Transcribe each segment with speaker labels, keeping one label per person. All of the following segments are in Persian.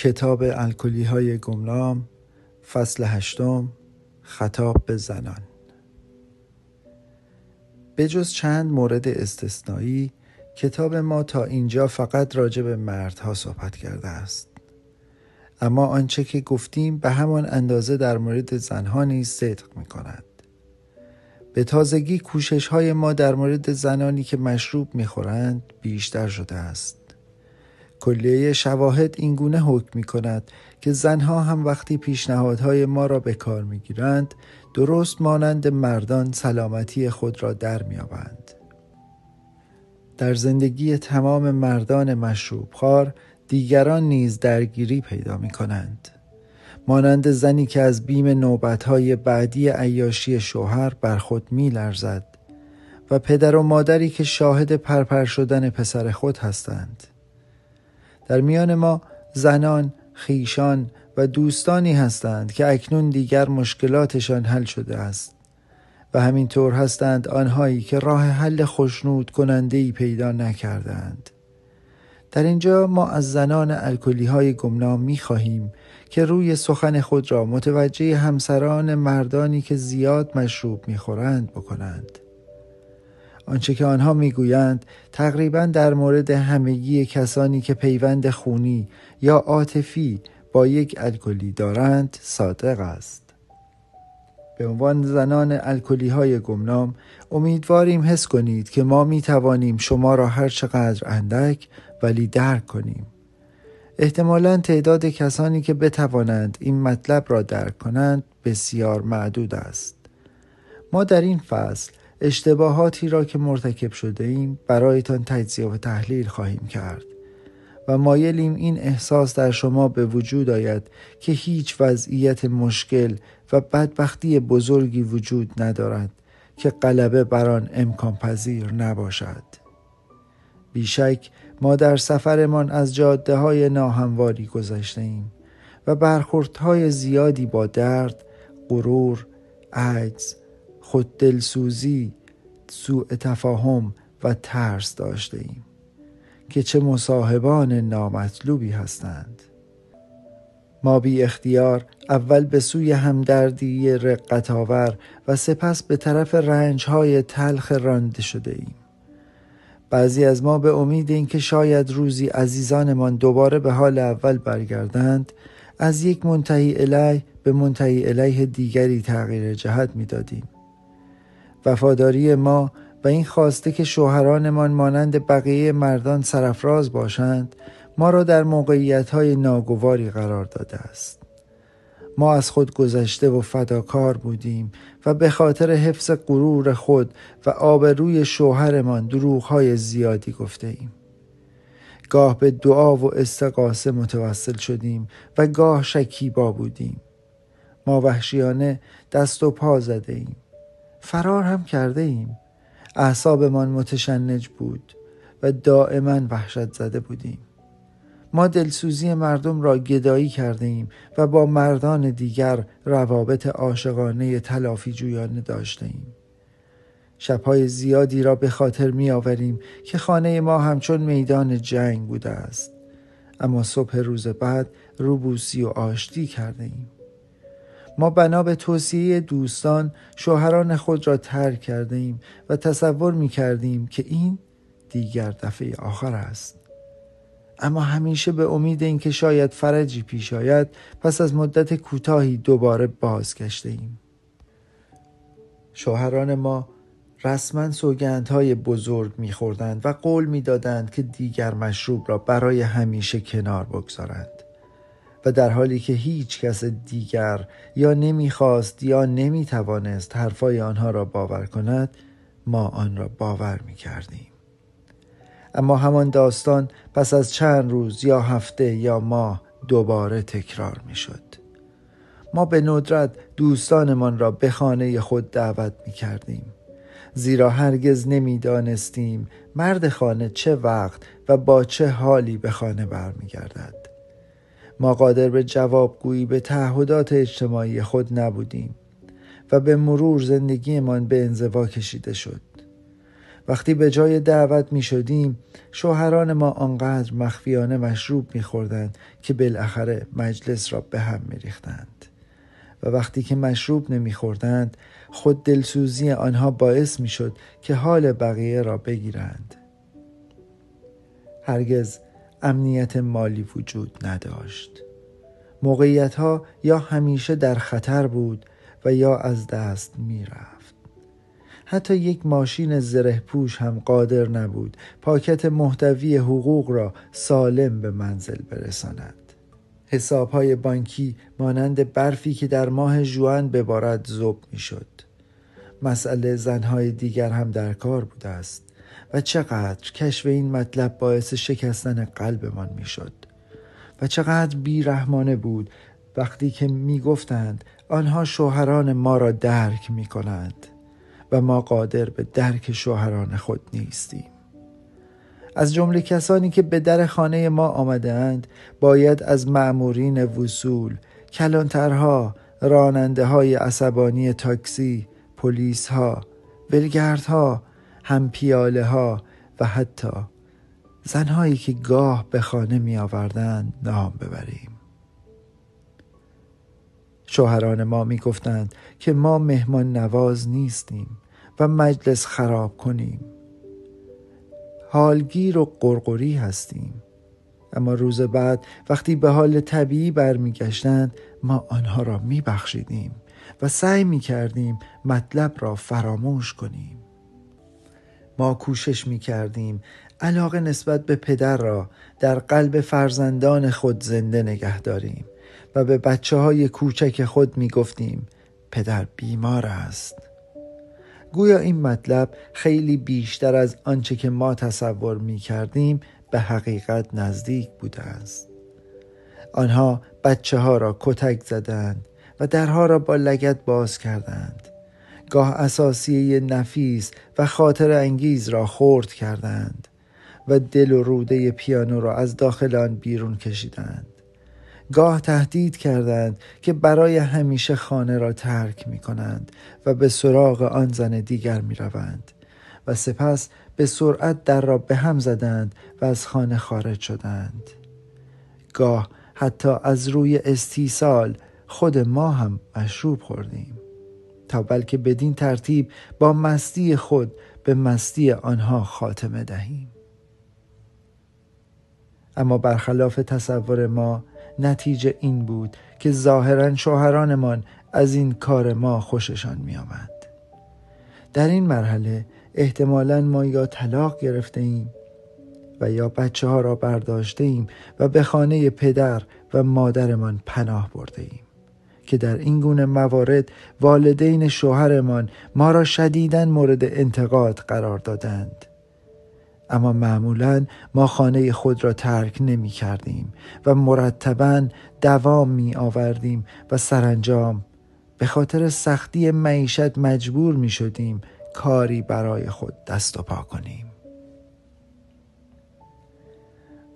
Speaker 1: کتاب الکلی‌های گمنام، فصل 8، خطاب به زنان. به جز چند مورد استثنایی، کتاب ما تا اینجا فقط راجع به مردها صحبت کرده است. اما آنچه که گفتیم به همان اندازه در مورد زنها نیز صدق می کند. به تازگی کوشش‌های ما در مورد زنانی که مشروب می‌خورند بیشتر شده است. کلیه شواهد این گونه حکم می کند که زنها هم وقتی پیشنهادهای ما را به کار می گیرند درست مانند مردان سلامتی خود را در می آورند. در زندگی تمام مردان مشروب خوار دیگران نیز درگیری پیدا می کنند. مانند زنی که از بیم نوبتهای بعدی عیاشی شوهر بر خود می لرزد و پدر و مادری که شاهد پرپر شدن پسر خود هستند. در میان ما زنان، خویشان و دوستانی هستند که اکنون دیگر مشکلاتشان حل شده است و همینطور هستند آنهایی که راه حل خشنود کننده‌ای پیدا نکردند. در اینجا ما از زنان الکلی‌های گمنام می‌خواهیم که روی سخن خود را متوجه همسران مردانی که زیاد مشروب می‌خورند بکنند. آنچه که آنها میگویند تقریباً در مورد همگی کسانی که پیوند خونی یا عاطفی با یک الکلی دارند صادق است. به عنوان زنان الکلی‌های گمنام امیدواریم حس کنید که ما میتوانیم شما را هر چقدر اندک ولی درک کنیم. احتمالاً تعداد کسانی که بتوانند این مطلب را درک کنند بسیار معدود است. ما در این فصل اشتباهاتی را که مرتکب شده ایم برایتان تجزیه و تحلیل خواهیم کرد و مایلیم این احساس در شما به وجود آید که هیچ وضعیت مشکل و بدبختی بزرگی وجود ندارد که غلبه بر آن امکان پذیر نباشد. بیشک ما در سفرمان از جاده‌های ناهمواری گذشته ایم و برخوردهای زیادی با درد، غرور، عجز، خود دلسوزی، سوء تفاهم و ترس داشته ایم که چه مصاحبان نامطلوبی هستند. ما بی اختیار اول به سوی همدردی رقت‌آور و سپس به طرف رنج‌های تلخ رانده شده ایم. بعضی از ما به امید این که شاید روزی عزیزانمان دوباره به حال اول برگردند از یک منتهی الیه به منتهی الیه دیگری تغییر جهت می‌دادیم. وفاداری ما و این خواسته که شوهرانمان مانند بقیه مردان سرافراز باشند ما را در موقعیت‌های ناگواری قرار داده است. ما از خود گذشته و فداکار بودیم و به خاطر حفظ غرور خود و آبروی شوهرمان دروغ‌های زیادی گفته ایم. گاه به دعا و استغاثه متوسل شدیم و گاه شکیبا بودیم. ما وحشیانه دست و پا زده ایم. فرار هم کرده ایم. اعصابمان متشنج بود و دائما وحشت زده بودیم. ما دلسوزی مردم را گدایی کرده ایم و با مردان دیگر روابط عاشقانه تلافی جویانه داشته ایم. شبهای زیادی را به خاطر می آوریم که خانه ما همچون میدان جنگ بوده است. اما صبح روز بعد روبوسی و آشتی کرده ایم. ما بنا به توصیه دوستان شوهران خود را ترک کرده ایم و تصور می کردیم که این دیگر دفعه آخر است. اما همیشه به امید این که شاید فرجی پیش آید پس از مدت کوتاهی دوباره بازگشته ایم. شوهران ما رسما سوگندهای بزرگ می خوردند و قول می دادند که دیگر مشروب را برای همیشه کنار بگذارند. و در حالی که هیچ کس دیگر یا نمیخواست یا نمیتوانست حرفای آنها را باور کند ما آن را باور میکردیم. اما همان داستان پس از چند روز یا هفته یا ماه دوباره تکرار میشد. ما به ندرت دوستانمان را به خانه خود دعوت میکردیم زیرا هرگز نمیدانستیم مرد خانه چه وقت و با چه حالی به خانه برمیگردد. ما قادر به جوابگویی به تعهدات اجتماعی خود نبودیم و به مرور زندگیمان به انزوا کشیده شد. وقتی به جای دعوت می شدیم شوهران ما آنقدر مخفیانه مشروب می خوردند که بالاخره مجلس را به هم می ریختند و وقتی که مشروب نمی خوردند خود دلسوزی آنها باعث می شد که حال بقیه را بگیرند. هرگز امنیت مالی وجود نداشت. موقعیت ها یا همیشه در خطر بود و یا از دست می رفت. حتی یک ماشین زره پوش هم قادر نبود پاکت محتوی حقوق را سالم به منزل برساند. حسابهای بانکی مانند برفی که در ماه ژوئن ببارد ذوب می شد. مسئله زنهای دیگر هم در کار بوده است و چقدر کشف این مطلب باعث شکستن قلبمان می شد و چقدر بیرحمانه بود وقتی که می گفتند آنها شوهران ما را درک می کنند و ما قادر به درک شوهران خود نیستیم. از جمله کسانی که به در خانه ما آمدند باید از مأمورین وصول، کلانترها، راننده های عصبانی تاکسی، پلیس ها، ولگردها، همپیاله ها و حتی زنهایی که گاه به خانه می آوردند نام ببریم. شوهران ما می گفتند که ما مهمان نواز نیستیم و مجلس خراب کنیم. حالگیر و قرقری هستیم. اما روز بعد وقتی به حال طبیعی برمیگشتند ما آنها را می بخشیدیم و سعی می کردیم مطلب را فراموش کنیم. ما کوشش می کردیم علاقه نسبت به پدر را در قلب فرزندان خود زنده نگه داریم و به بچه‌های کوچک خود می گفتیم پدر بیمار است. گویا این مطلب خیلی بیشتر از آنچه که ما تصور می کردیم به حقیقت نزدیک بوده است. آنها بچه ها را کتک زدند و درها را با لگد باز کردند. گاه اساسیه نفیس و خاطر انگیز را خرد کردند و دل و روده پیانو را از داخل آن بیرون کشیدند. گاه تهدید کردند که برای همیشه خانه را ترک می کنند و به سراغ آن زن دیگر می روند و سپس به سرعت در را به هم زدند و از خانه خارج شدند. گاه حتی از روی استیصال خود ما هم مشروب خوردیم تا بلکه بدین ترتیب با مستی خود به مستی آنها خاتمه دهیم. اما برخلاف تصور ما نتیجه این بود که ظاهراً شوهرانمان از این کار ما خوششان می آمد. در این مرحله احتمالاً ما یا طلاق گرفته ایم و یا بچه ها را برداشته ایم و به خانه پدر و مادرمان پناه برده ایم که در این گونه موارد والدین شوهرمان ما را شدیداً مورد انتقاد قرار دادند. اما معمولاً ما خانه خود را ترک نمی کردیم و مرتباً دوام می آوردیم و سرانجام به خاطر سختی معیشت مجبور می شدیم کاری برای خود دست و پا کنیم.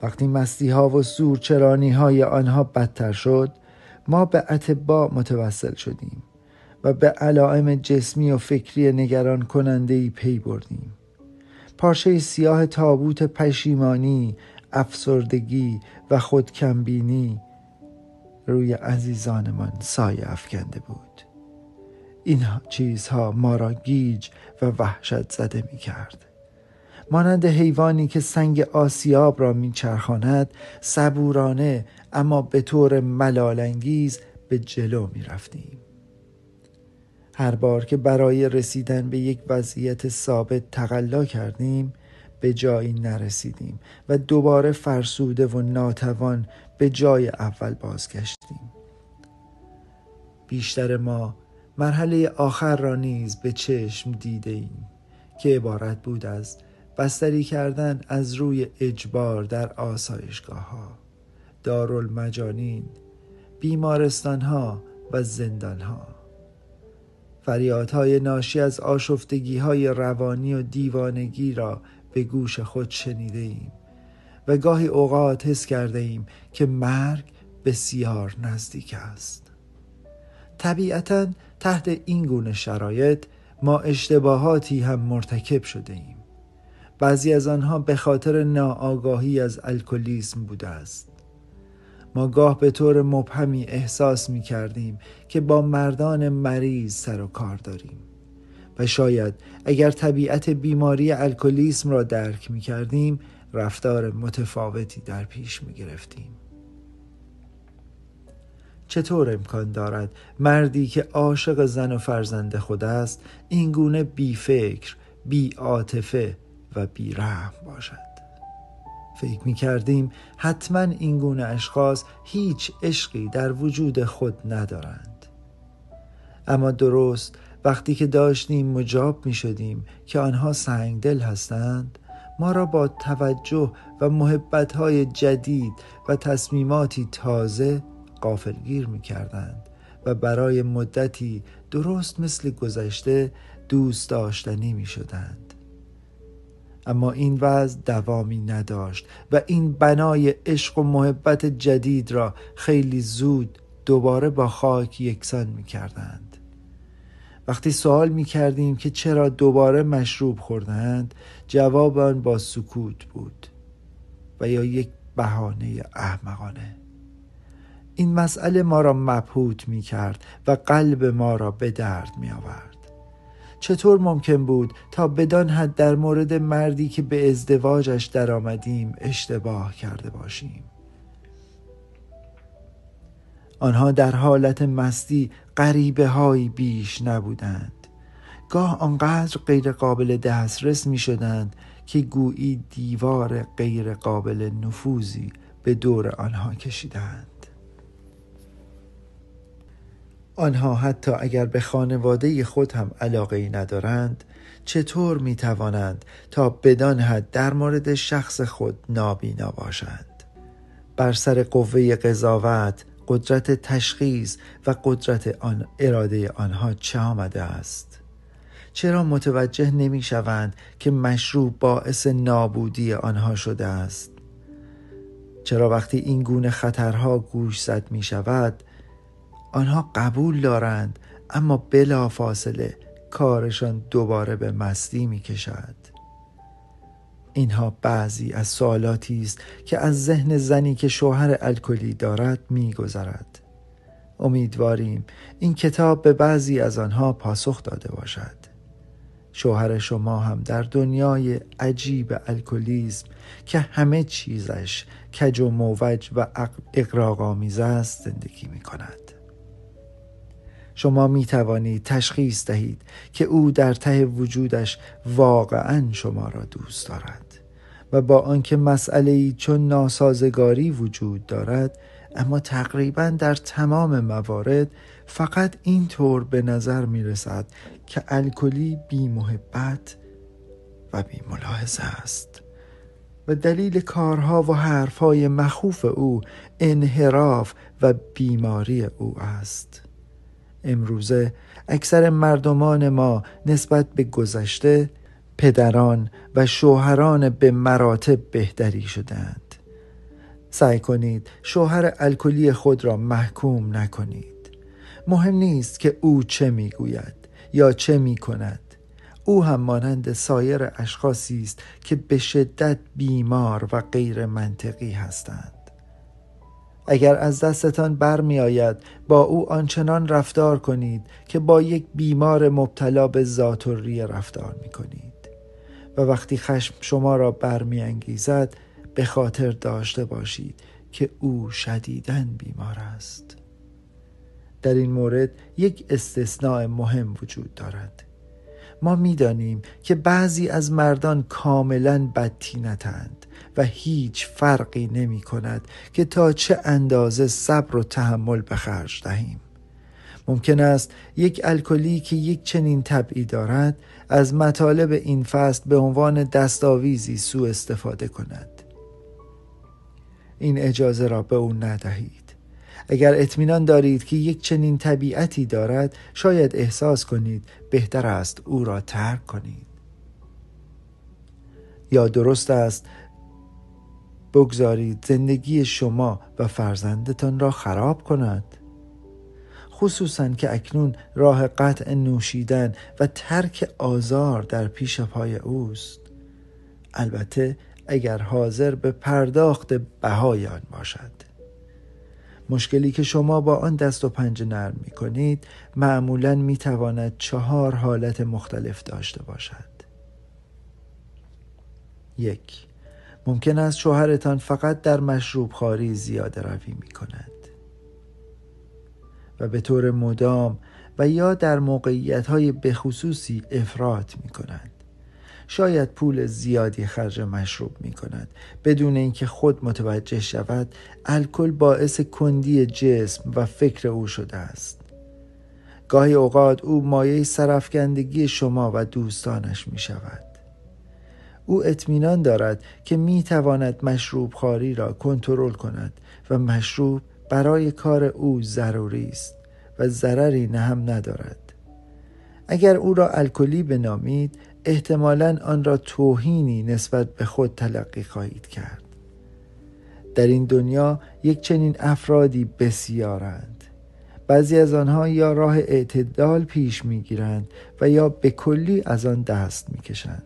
Speaker 1: وقتی مستی ها و سورچرانی های آنها بدتر شد ما به اتباع متوسل شدیم و به علائم جسمی و فکری نگران کننده‌ای پی بردیم. پارچه سیاه تابوت پشیمانی، افسردگی و خودکمبینی روی عزیزانمان سایه افکنده بود. این چیزها ما را گیج و وحشت زده می کرد. مانند حیوانی که سنگ آسیاب را می چرخاند صبورانه اما به طور ملال‌انگیز به جلو می رفتیم. هر بار که برای رسیدن به یک وضعیت ثابت تقلا کردیم به جایی نرسیدیم و دوباره فرسوده و ناتوان به جای اول بازگشتیم. بیشتر ما مرحله آخر را نیز به چشم دیده ایم که عبارت بود از بستری کردن از روی اجبار در آسایشگاه‌ها، دارالمجانین، بیمارستان‌ها و زندان‌ها. فریادهای ناشی از آشفتگی‌های روانی و دیوانگی را به گوش خود شنیده ایم و گاهی اوقات حس کرده ایم که مرگ بسیار نزدیک است. طبیعتاً تحت این گونه شرایط ما اشتباهاتی هم مرتکب شده ایم. بعضی از آنها به خاطر ناآگاهی از الکلیسم بوده است. ما گاه به طور مبهمی احساس می کردیم که با مردان مریض سر و کار داریم و شاید اگر طبیعت بیماری الکلیسم را درک می کردیم رفتار متفاوتی در پیش می گرفتیم. چطور امکان دارد مردی که عاشق زن و فرزند خود است این گونه بی فکر، بی عاطفه و بی رحم باشد؟ فکر می کردیم حتما این گونه اشخاص هیچ عشقی در وجود خود ندارند. اما درست وقتی که داشتیم مجاب می شدیم که آنها سنگدل هستند، ما را با توجه و محبت‌های جدید و تصمیماتی تازه غافلگیر می کردند و برای مدتی درست مثل گذشته دوست داشتنی می شدند. اما این وضع دوامی نداشت و این بنای عشق و محبت جدید را خیلی زود دوباره با خاک یکسان می کردند. وقتی سوال می کردیم که چرا دوباره مشروب خوردند، جواب آن با سکوت بود و یا یک بهانه احمقانه. این مسئله ما را مبهوت می کرد و قلب ما را به درد می آورد. چطور ممکن بود تا بدان حد در مورد مردی که به ازدواجش در آمدیم اشتباه کرده باشیم؟ آنها در حالت مستی غریبه هایی بیش نبودند. گاه آنقدر غیر قابل دسترس می شدند که گویی دیوار غیر قابل نفوذی به دور آنها کشیدند. آنها حتی اگر به خانواده خود هم علاقه‌ای ندارند، چطور می توانند تا بدان حد در مورد شخص خود نابینا باشند؟ بر سر قوه قضاوت، قدرت تشخیص و قدرت اراده آنها چه آمده است؟ چرا متوجه نمی شوند که مشروب باعث نابودی آنها شده است؟ چرا وقتی این گونه خطرها گوشزد می شود آنها قبول دارند اما بلافاصله کارشان دوباره به مستی می کشد؟ اینها بعضی از سوالاتی است که از ذهن زنی که شوهر الکلی دارد می گذرد. امیدواریم این کتاب به بعضی از آنها پاسخ داده باشد. شوهر شما هم در دنیای عجیب الکلیسم که همه چیزش کج و موج و اغراق‌آمیز است زندگی می کند. شما می توانید تشخیص دهید که او در ته وجودش واقعاً شما را دوست دارد و با آنکه مسئله‌ای چون ناسازگاری وجود دارد، اما تقریباً در تمام موارد فقط این طور به نظر می رسد که الکلی بی محبت و بی ملاحظه است و دلیل کارها و حرفهای مخوف او انحراف و بیماری او است. امروزه اکثر مردمان ما نسبت به گذشته پدران و شوهران به مراتب بهتری شدند. سعی کنید شوهر الکلی خود را محکوم نکنید. مهم نیست که او چه میگوید یا چه میکند. او هم مانند سایر اشخاصی است که به شدت بیمار و غیر منطقی هستند. اگر از دستتان برمی آید با او آنچنان رفتار کنید که با یک بیمار مبتلا به ذات‌الریه رفتار می کنید و وقتی خشم شما را برمی انگیزد به خاطر داشته باشید که او شدیداً بیمار است. در این مورد یک استثناء مهم وجود دارد. ما می دانیم که بعضی از مردان کاملاً بدطینتند و هیچ فرقی نمی کند که تا چه اندازه صبر و تحمل به خرج دهیم. ممکن است یک الکلی که یک چنین طبعی دارد از مطالب این فصل به عنوان دستاویزی سوء استفاده کند. این اجازه را به او ندهید. اگر اطمینان دارید که یک چنین طبیعتی دارد، شاید احساس کنید بهتر است او را ترک کنید. یا درست است بگذارید زندگی شما و فرزندتان را خراب کند، خصوصاً که اکنون راه قطع نوشیدن و ترک آزار در پیش پای اوست. البته اگر حاضر به پرداخت بهای آن باشد. مشکلی که شما با آن دست و پنجه نرم می کنید معمولاً می تواند 4 حالت مختلف داشته باشد. 1. ممکن است شوهرتان فقط در مشروب خواری زیاده روی می کند و به طور مدام و یا در موقعیت‌های بخصوصی افراط می کند. شاید پول زیادی خرج مشروب می کند بدون اینکه خود متوجه شود الکل باعث کندی جسم و فکر او شده است. گاهی اوقات او مایه سرافکندگی شما و دوستانش می شود. او اطمینان دارد که می تواند مشروب خواری را کنترل کند و مشروب برای کار او ضروری است و ضرری هم ندارد. اگر او را الکلی بنامید احتمالاً آن را توهینی نسبت به خود تلقی خواهید کرد. در این دنیا یک چنین افرادی بسیارند. بعضی از آنها یا راه اعتدال پیش میگیرند و یا به کلی از آن دست میکشند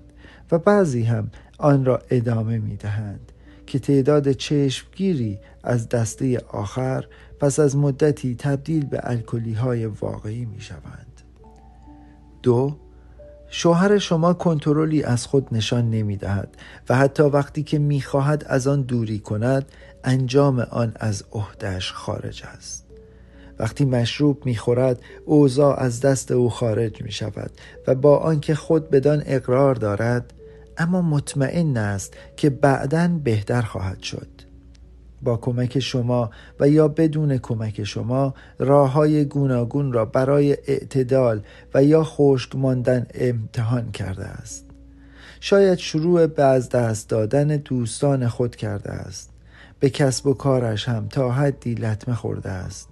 Speaker 1: و بعضی هم آن را ادامه میدهند که تعداد چشمگیری از دسته آخر پس از مدتی تبدیل به الکلی های واقعی میشوند. 2. شوهر شما کنترلی از خود نشان نمی‌دهد و حتی وقتی که می‌خواهد از آن دوری کند انجام آن از عهده‌اش خارج است. وقتی مشروب می‌خورد اوضاع از دست او خارج می‌شود و با آنکه خود بدان اقرار دارد اما مطمئن است که بعداً بهتر خواهد شد. با کمک شما و یا بدون کمک شما راه‌های گوناگون را برای اعتدال و یا خشک ماندن امتحان کرده است. شاید شروع به از دست دادن دوستان خود کرده است. به کسب و کارش هم تا حدی لطمه خورده است.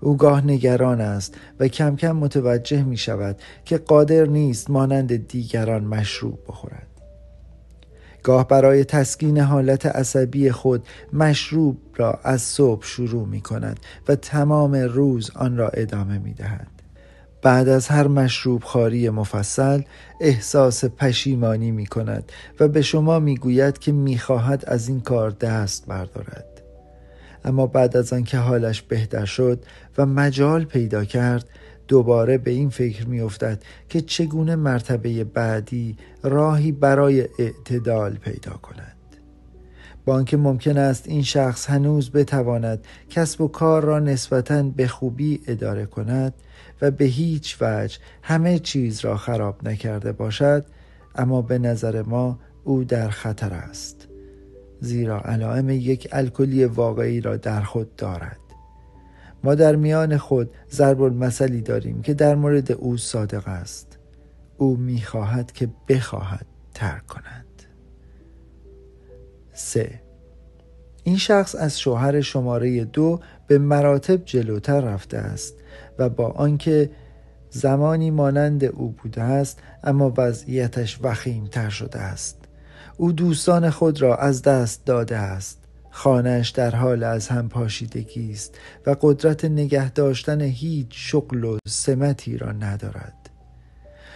Speaker 1: او گاه نگران است و کم کم متوجه می شود که قادر نیست مانند دیگران مشروب بخورد. گاه برای تسکین حالت عصبی خود مشروب را از صبح شروع می کند و تمام روز آن را ادامه می دهد. بعد از هر مشروب خواری مفصل احساس پشیمانی می کند و به شما می گوید که می خواهد از این کار دست بردارد. اما بعد از آنکه حالش بهتر شد و مجال پیدا کرد دوباره به این فکر می افتد که چگونه مرتبه بعدی راهی برای اعتدال پیدا کند. با آنکه ممکن است این شخص هنوز بتواند کسب و کار را نسبتاً به خوبی اداره کند و به هیچ وجه همه چیز را خراب نکرده باشد، اما به نظر ما او در خطر است، زیرا علائم یک الکلی واقعی را در خود دارد. ما در میان خود ضرب المثلی داریم که در مورد او صادق است. او می‌خواهد که بخواهد ترک کند. 3. این شخص از شوهر شماره 2 به مراتب جلوتر رفته است و با آنکه زمانی مانند او بوده است اما وضعیتش وخیم‌تر شده است. او دوستان خود را از دست داده است. خانه‌اش در حال از هم پاشیدگی است و قدرت نگه داشتن هیچ شغل و سمتی را ندارد.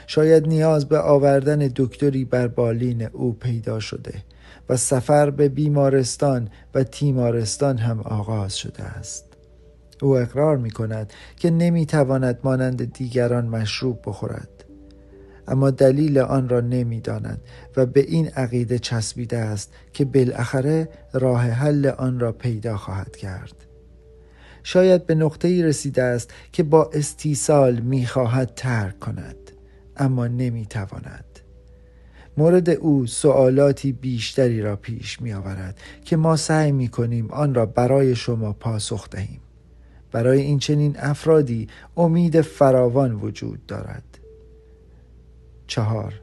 Speaker 1: شاید نیاز به آوردن دکتری بر بالین او پیدا شده و سفر به بیمارستان و تیمارستان هم آغاز شده است. او اقرار می کند که نمی تواند مانند دیگران مشروب بخورد، اما دلیل آن را نمی داند و به این عقیده چسبیده است که بالاخره راه حل آن را پیدا خواهد کرد. شاید به نقطه‌ای رسیده است که با استیصال می خواهد ترک کند، اما نمی تواند. مورد او سوالاتی بیشتری را پیش می آورد که ما سعی می کنیم آن را برای شما پاسخ دهیم. برای این چنین افرادی امید فراوان وجود دارد. 4.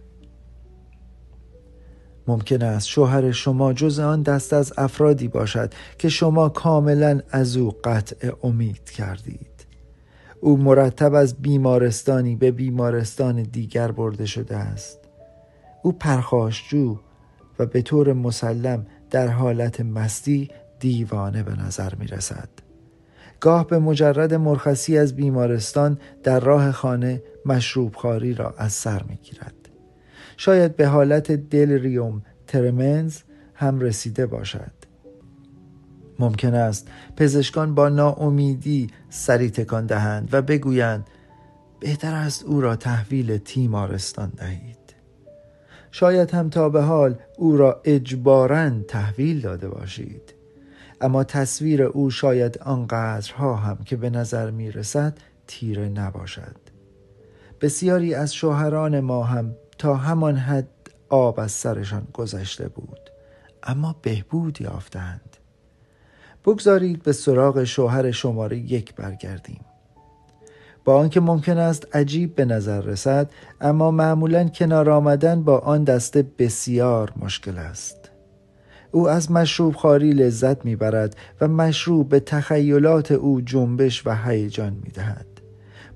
Speaker 1: ممکن است شوهر شما جز آن دست از افرادی باشد که شما کاملا از او قطع امید کردید. او مرتب از بیمارستانی به بیمارستان دیگر برده شده است. او پرخاشجو و به طور مسلم در حالت مستی دیوانه به نظر می رسد. گاه به مجرد مرخصی از بیمارستان در راه خانه مشروب خواری را از سر می گیرد. شاید به حالت دلریوم ترمنز هم رسیده باشد. ممکن است پزشکان با ناامیدی سری تکان دهند و بگویند بهتر است او را تحویل تیمارستان دهید. شاید هم تا به حال او را اجباراً تحویل داده باشید، اما تصویر او شاید آنقدرها هم که به نظر می رسد تیره نباشد. بسیاری از شوهران ما هم تا همان حد آب از سرشان گذشته بود، اما بهبود یافتند. بگذارید به سراغ شوهر شماره 1 برگردیم. با آنکه ممکن است عجیب به نظر رسد، اما معمولاً کنار آمدن با آن دسته بسیار مشکل است. او از مشروب خواری لذت میبرد و مشروب به تخیلات او جنبش و هیجان میدهد.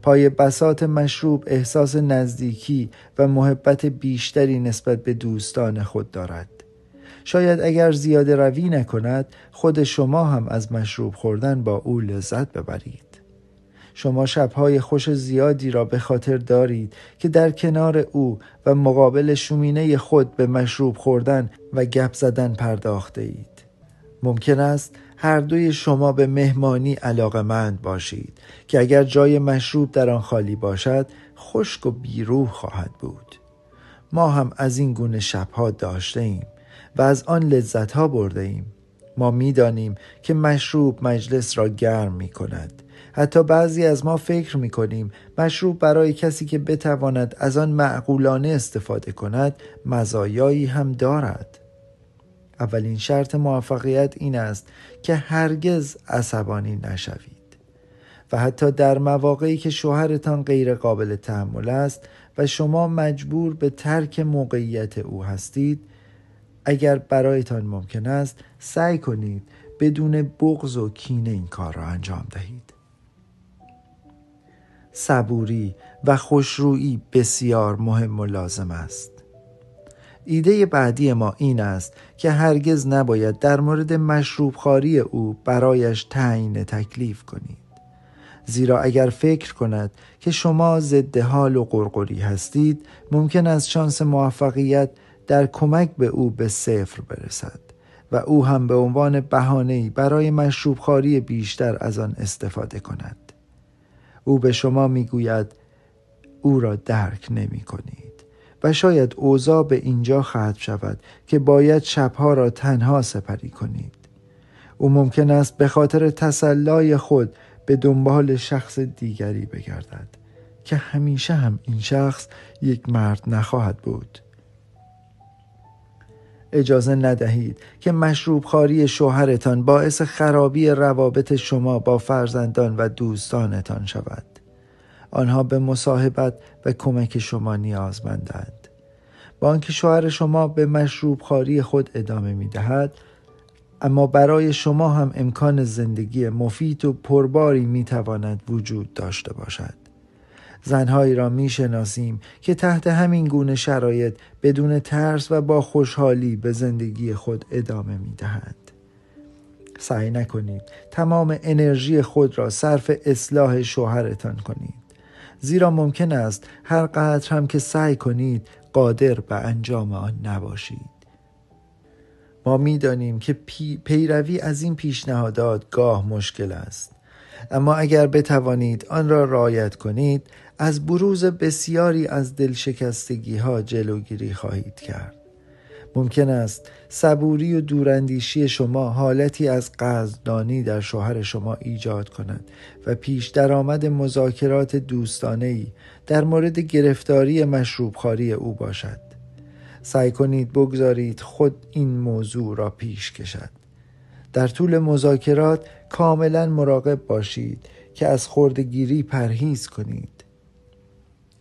Speaker 1: پای بساط مشروب احساس نزدیکی و محبت بیشتری نسبت به دوستان خود دارد. شاید اگر زیاده روی نکند، خود شما هم از مشروب خوردن با او لذت ببرید. شما شبهای خوش زیادی را به خاطر دارید که در کنار او و مقابل شومینه خود به مشروب خوردن و گپ زدن پرداخته اید. ممکن است هر دوی شما به مهمانی علاقه‌مند باشید که اگر جای مشروب در آن خالی باشد خشک و بیروح خواهد بود. ما هم از این گونه شبها داشته ایم و از آن لذتها برده ایم. ما می دانیم که مشروب مجلس را گرم می کند. حتی بعضی از ما فکر می کنیم مشروب برای کسی که بتواند از آن معقولانه استفاده کند مزایایی هم دارد. اولین شرط موفقیت این است که هرگز عصبانی نشوید و حتی در مواقعی که شوهرتان غیر قابل تحمل است و شما مجبور به ترک موقعیت او هستید، اگر برایتان ممکن است سعی کنید بدون بغض و کینه این کار را انجام دهید. صبوری و خوشرویی بسیار مهم و لازم است. ایده بعدی ما این است که هرگز نباید در مورد مشروب خواری او برایش تعیین تکلیف کنید. زیرا اگر فکر کند که شما ضد حال و قرقری هستید، ممکن است شانس موفقیت در کمک به او به 0 برسد و او هم به عنوان بهانه‌ای برای مشروب خواری بیشتر از آن استفاده کند. او به شما میگوید او را درک نمی کنید و شاید اوضاع به اینجا ختم شود که باید شبها را تنها سپری کنید. او ممکن است به خاطر تسلای خود به دنبال شخص دیگری بگردد که همیشه هم این شخص یک مرد نخواهد بود. اجازه ندهید که مشروب خواری شوهرتان باعث خرابی روابط شما با فرزندان و دوستانتان شود. آنها به مصاحبت و کمک شما نیازمندند. با آنکه شوهر شما به مشروب خواری خود ادامه می‌دهد، اما برای شما هم امکان زندگی مفید و پرباری می‌تواند وجود داشته باشد. زنهایی را می‌شناسیم که تحت همین گونه شرایط بدون ترس و با خوشحالی به زندگی خود ادامه می‌دهند. سعی نکنید تمام انرژی خود را صرف اصلاح شوهرتان کنید، زیرا ممکن است هر قدر هم که سعی کنید قادر به انجام آن نباشید. ما می‌دانیم که پیروی از این پیشنهادات گاه مشکل است، اما اگر بتوانید آن را رعایت کنید، از بروز بسیاری از دلشکستگی‌ها جلوگیری خواهید کرد. ممکن است صبوری و دوراندیشی شما حالتی از قدردانی در شوهر شما ایجاد کند و پیش درآمد مذاکرات دوستانه‌ای در مورد گرفتاری مشروب خواری او باشد. سعی کنید بگذارید خود این موضوع را پیش کشد. در طول مذاکرات کاملا مراقب باشید که از خردگیری پرهیز کنید.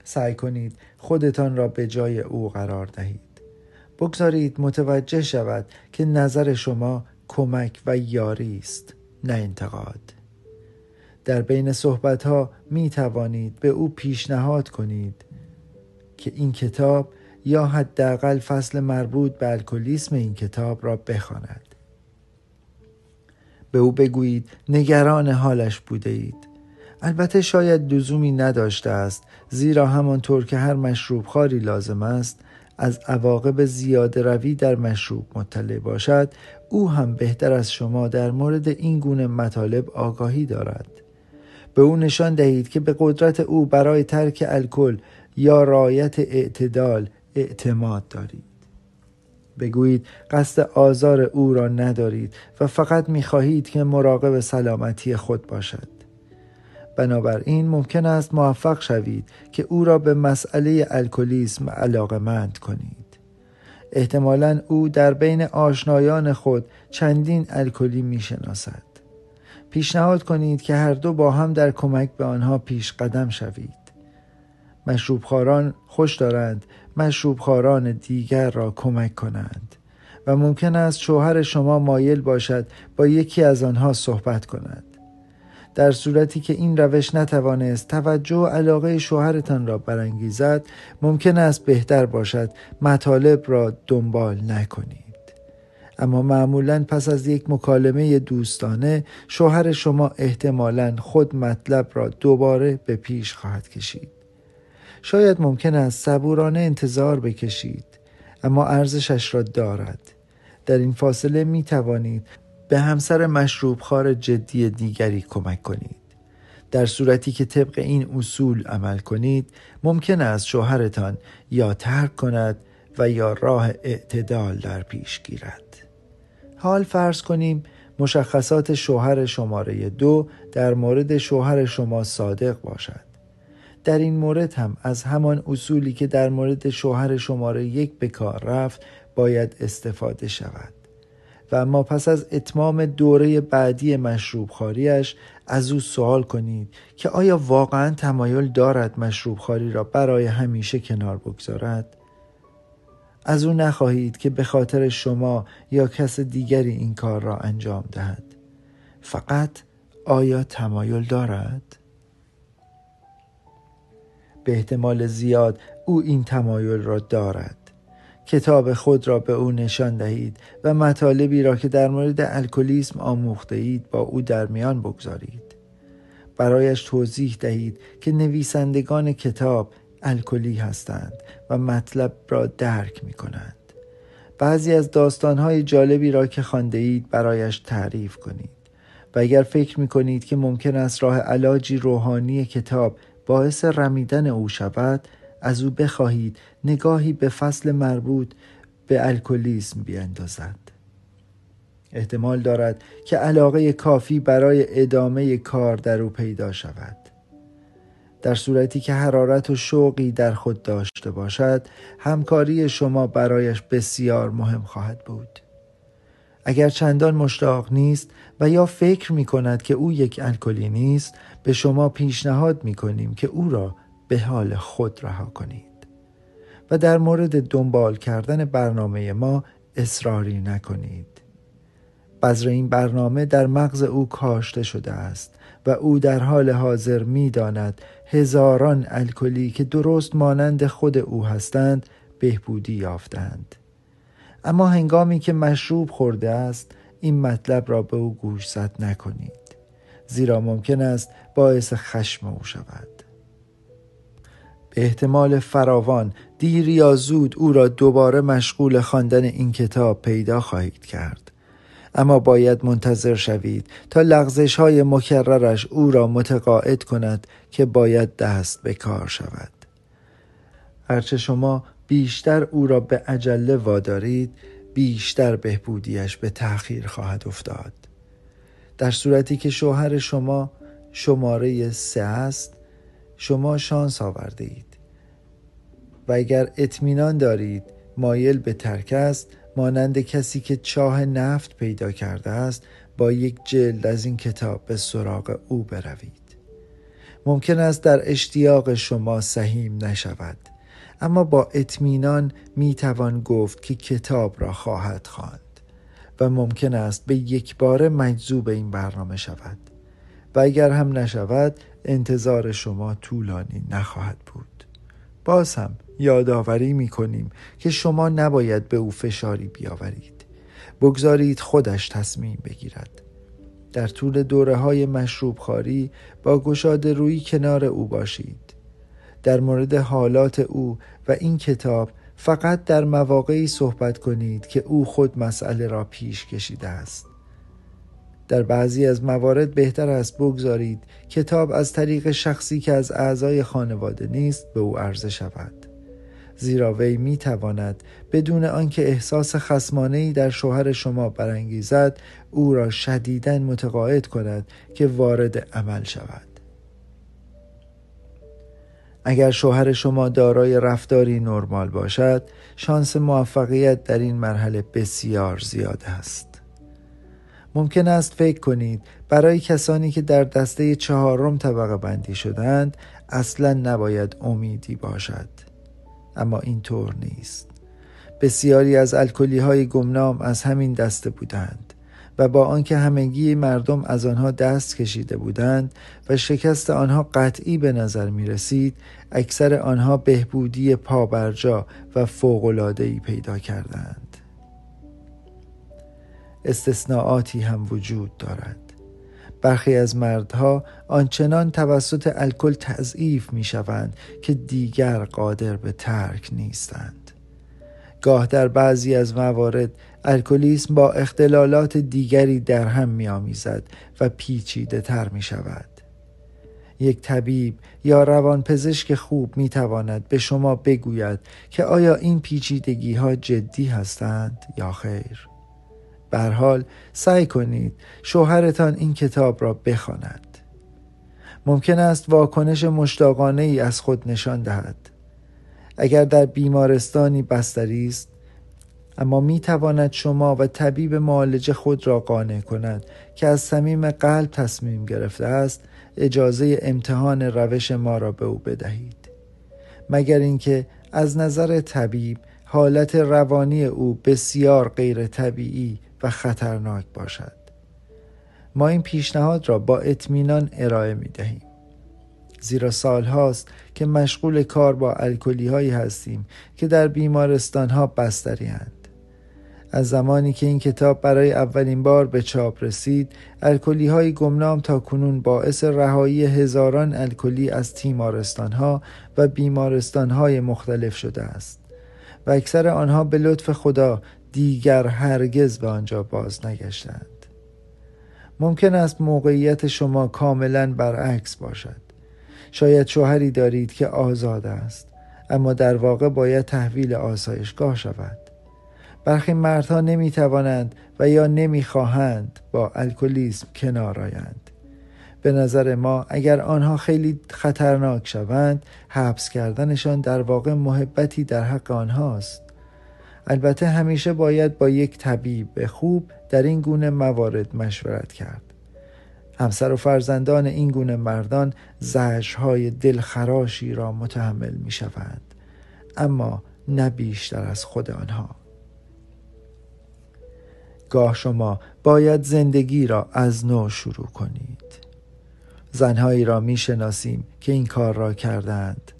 Speaker 1: سعی کنید خودتان را به جای او قرار دهید. بگذارید متوجه شود که نظر شما کمک و یاری است، نه انتقاد. در بین صحبت‌ها می توانید به او پیشنهاد کنید که این کتاب یا حداقل فصل مربوط به الکلیسم این کتاب را بخواند. به او بگویید نگران حالش بوده اید. البته شاید لزومی نداشته است، زیرا همانطور که هر مشروب خواری لازم است، از عواقب زیاده روی در مشروب مطلع باشد، او هم بهتر از شما در مورد این گونه مطالب آگاهی دارد. به او نشان دهید که به قدرت او برای ترک الکل یا رعایت اعتدال اعتماد دارید. بگویید قصد آزار او را ندارید و فقط می‌خواهید که مراقب سلامتی خود باشد. بنابراین ممکن است موفق شوید که او را به مسئله الکلیسم علاقه‌مند کنید. احتمالاً او در بین آشنایان خود چندین الکلی می‌شناسد. پیشنهاد کنید که هر دو با هم در کمک به آنها پیش قدم شوید. مشروبخواران خوش دارند مشروبخواران دیگر را کمک کنند و ممکن است شوهر شما مایل باشد با یکی از آنها صحبت کند. در صورتی که این روش نتوانست توجه و علاقه شوهرتان را برانگیزد، ممکن است بهتر باشد مطالب را دنبال نکنید. اما معمولاً پس از یک مکالمه دوستانه، شوهر شما احتمالاً خود مطلب را دوباره به پیش خواهد کشید. شاید ممکن است صبورانه انتظار بکشید، اما ارزشش را دارد. در این فاصله می توانید به همسر مشروبخوار جدی دیگری کمک کنید. در صورتی که طبق این اصول عمل کنید، ممکن است شوهرتان یا ترک کند و یا راه اعتدال در پیش گیرد. حال فرض کنیم مشخصات شوهر شماره 2 در مورد شوهر شما صادق باشد. در این مورد هم از همان اصولی که در مورد شوهر شماره 1 به کار رفت باید استفاده شود. و اما پس از اتمام دوره بعدی مشروبخواریش از او سوال کنید که آیا واقعا تمایل دارد مشروبخواری را برای همیشه کنار بگذارد؟ از او نخواهید که به خاطر شما یا کس دیگری این کار را انجام دهد. فقط آیا تمایل دارد؟ به احتمال زیاد او این تمایل را دارد. کتاب خود را به او نشان دهید و مطالبی را که در مورد الکلیسم آموخته اید با او در میان بگذارید. برایش توضیح دهید که نویسندگان کتاب الکلی هستند و مطلب را درک می کنند. بعضی از داستانهای جالبی را که خوانده اید برایش تعریف کنید و اگر فکر می کنید که ممکن است راه علاجی روحانی کتاب باعث رمیدن او شود، از او بخواهید نگاهی به فصل مربوط به الکلیسم بیندازد. احتمال دارد که علاقه کافی برای ادامه کار در او پیدا شود. در صورتی که حرارت و شوقی در خود داشته باشد، همکاری شما برایش بسیار مهم خواهد بود. اگر چندان مشتاق نیست و یا فکر می کند که او یک الکلی نیست، به شما پیشنهاد می کنیم که او را به حال خود رها کنید و در مورد دنبال کردن برنامه ما اصراری نکنید. بذر این برنامه در مغز او کاشته شده است و او در حال حاضر می داند هزاران الکلی که درست مانند خود او هستند بهبودی یافتند. اما هنگامی که مشروب خورده است، این مطلب را به او گوشزد نکنید، زیرا ممکن است باعث خشم او شود. به احتمال فراوان دیر یا زود او را دوباره مشغول خواندن این کتاب پیدا خواهید کرد، اما باید منتظر شوید تا لغزش‌های مکررش او را متقاعد کند که باید دست به کار شود. هرچه شما بیشتر او را به عجله وادارید، بیشتر بهبودیش به تأخیر خواهد افتاد. در صورتی که شوهر شما شماره 3 است، شما شانس آورده اید و اگر اطمینان دارید مایل به ترک است، مانند کسی که چاه نفت پیدا کرده است، با یک جلد از این کتاب به سراغ او بروید. ممکن است در اشتیاق شما سهیم نشود، اما با اطمینان می توان گفت که کتاب را خواهد خواند و ممکن است به یک بار مجذوب این برنامه شود و اگر هم نشود انتظار شما طولانی نخواهد بود. باز هم یادآوری می کنیم که شما نباید به او فشاری بیاورید. بگذارید خودش تصمیم بگیرد. در طول دوره‌های مشروبخواری با گشاده رویی کنار او باشید. در مورد حالات او و این کتاب فقط در مواقعی صحبت کنید که او خود مسئله را پیش کشیده است. در بعضی از موارد بهتر است بگذارید کتاب از طریق شخصی که از اعضای خانواده نیست به او عرضه شود، زیرا وی می تواند بدون آنکه احساس خصمانه‌ای در شوهر شما برانگیزد او را شدیداً متقاعد کند که وارد عمل شود. اگر شوهر شما دارای رفتاری نرمال باشد، شانس موفقیت در این مرحله بسیار زیاد است. ممکن است فکر کنید برای کسانی که در دسته 4 طبقه بندی شدند اصلاً نباید امیدی باشد، اما اینطور نیست. بسیاری از الکلی‌های گمنام از همین دسته بودند و با آنکه همگی مردم از آنها دست کشیده بودند و شکست آنها قطعی به نظر می رسید، اکثر آنها بهبودی پابرجا و فوق‌العاده‌ای پیدا کردند. استثناءاتی هم وجود دارد. برخی از مردها آنچنان توسط الکل تضعیف می شوند که دیگر قادر به ترک نیستند. گاه در بعضی از موارد الکلیسم با اختلالات دیگری در هم می آمیزد و پیچیده تر می شود. یک طبیب یا روانپزشک خوب می تواند به شما بگوید که آیا این پیچیدگی ها جدی هستند یا خیر. به هر حال سعی کنید شوهرتان این کتاب را بخواند. ممکن است واکنش مشتاقانه ای از خود نشان دهد. اگر در بیمارستانی بستری است، اما می تواند شما و طبیب معالج خود را قانع کند که از صمیم قلب تصمیم گرفته است، اجازه امتحان روش ما را به او بدهید. مگر اینکه از نظر طبیب حالت روانی او بسیار غیر طبیعی و خطرناک باشد. ما این پیشنهاد را با اطمینان ارائه می دهیم، زیرا سالهاست که مشغول کار با الکلی هایی هستیم که در بیمارستان ها بستری هستند. از زمانی که این کتاب برای اولین بار به چاپ رسید، الکلی های گمنام تا کنون باعث رهایی هزاران الکلی از تیمارستان ها و بیمارستان های مختلف شده است و اکثر آنها به لطف خدا دیگر هرگز به آنجا باز نگشتند. ممکن است موقعیت شما کاملا برعکس باشد. شاید شوهری دارید که آزاد است، اما در واقع باید تحویل آسایشگاه شود. برخی مردها نمی توانند و یا نمی خواهند با الکلیسم کنار آیند. به نظر ما اگر آنها خیلی خطرناک شوند، حبس کردنشان در واقع محبتی در حق آنهاست. البته همیشه باید با یک طبیب خوب در این گونه موارد مشورت کرد. همسر و فرزندان این گونه مردان زجرهای دلخراشی را متحمل می شوند، اما نه بیشتر از خود آنها. گاه شما باید زندگی را از نو شروع کنید. زنهایی را می شناسیم که این کار را کردند.